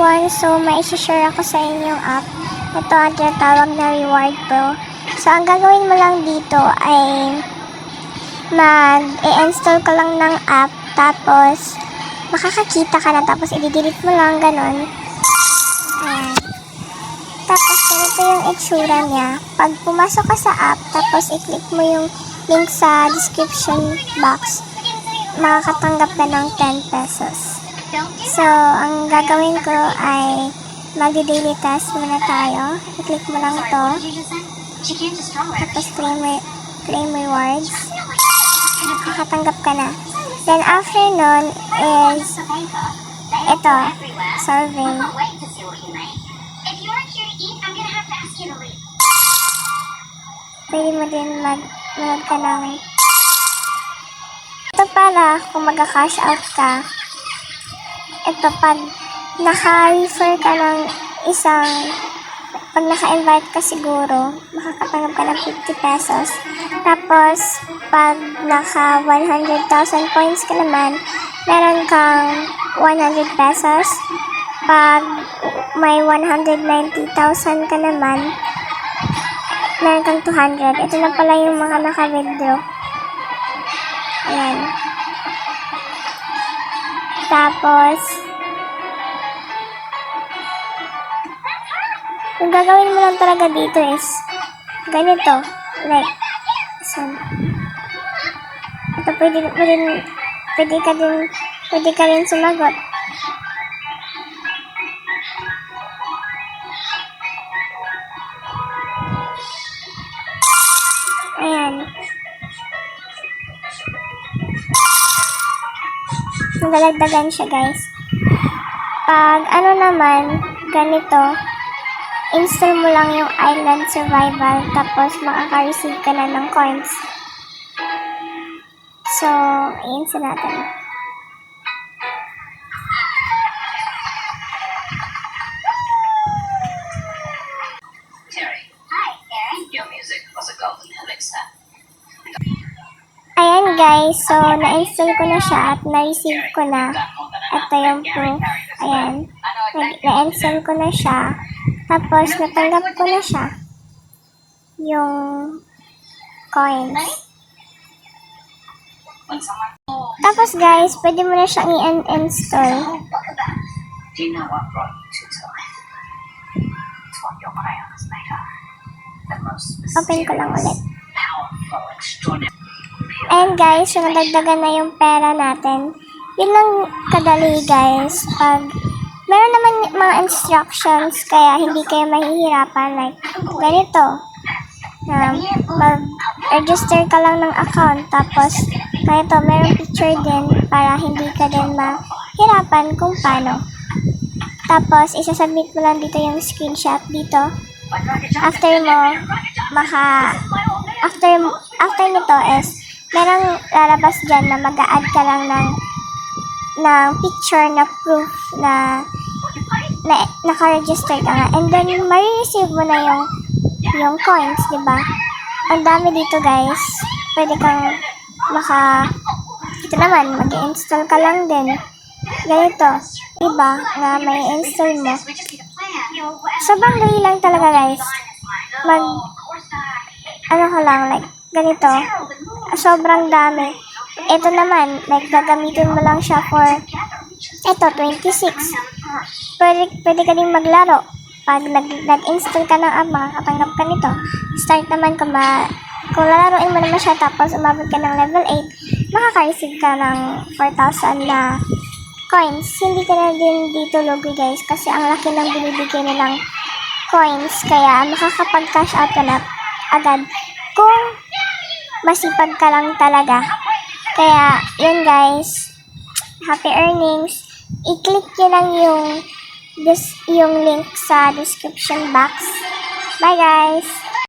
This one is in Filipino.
everyone! So, may isi-share ako sa inyong app. Ito ang tinatawag na Reward Pro. So, ang gagawin mo lang dito ay mag-i-install ka lang ng app, tapos makakakita ka na, tapos i-delete mo lang, ganon. Ayan. Tapos, ganito yung itsura niya. Pag pumasok ka sa app, tapos i-click mo yung link sa description box, makakatanggap ka ng 10 pesos. So, ang gagawin ko ay magdi-daily task muna tayo. I-click mo lang to. Tapos claim rewards. Makatanggap ka na. Then, after nun is ito, survey. Pwede mo din mag-load ka ng ito para kung mag-cash out ka. Ito, pag naka-refer ka ng pag naka-invite ka siguro, makakatanggap ka ng 50 pesos. Tapos, pag naka 100,000 points ka naman, meron kang 100 pesos. Pag may 190,000 ka naman, meron kang 200. Ito na pala yung mga naka-withdraw. Ayan. Tapos, yung gagawin mo lang talaga dito is ganito. Like, ito pwede ka rin sumagot. Ayan. Nagdagdagan siya, guys. Pag ano naman, ganito, install mo lang yung Island Survival, tapos makaka-receive ka na ng coins. So, i-install natin. Ayan guys, so na-install ko na siya at na-receive ko na. Ito yung proof. Ayan. Na-install ko na siya. Tapos natanggap ko na siya. Yung coins. Tapos guys, pwede mo na siyang i-uninstall. Open ko lang ulit. And guys, yung nadagdagan na yung pera natin. Yun lang kadali guys. Pag meron naman mga instructions, kaya hindi kayo mahihirapan. Like, ganito. Mag-register ka lang ng account. Tapos, ganito, meron picture din para hindi ka din mahirapan kung paano. Tapos, isasubmit mo lang dito yung screenshot dito. After nito is, merong lalabas dyan na mag-a-add ka lang ng picture na proof na naka-register ka nga. And then, ma-receive mo na yung coins, diba? Ang dami dito, guys. Pwede kang ito naman, mag-install ka lang din. Ganito, diba? Na may install mo. Sobrang dali lang talaga, guys. Like, ganito. Sobrang dami. Ito naman, like, gagamitin mo lang siya for, ito, 26. Pwede ka din maglaro. Pag nag-install ka ng app, makakatanggap ka nito. Start naman kung lalaroin mo naman siya, tapos umabot ka ng level 8, makaka-receive ka ng 4,000 na coins. Hindi ka na din dito lugi, guys, kasi ang laki ng binibigay nilang coins, kaya makakapag-cash out ka na agad kung masipag ka lang talaga. Kaya, yun guys, happy earnings. I-click nyo lang yung link sa description box. Bye guys!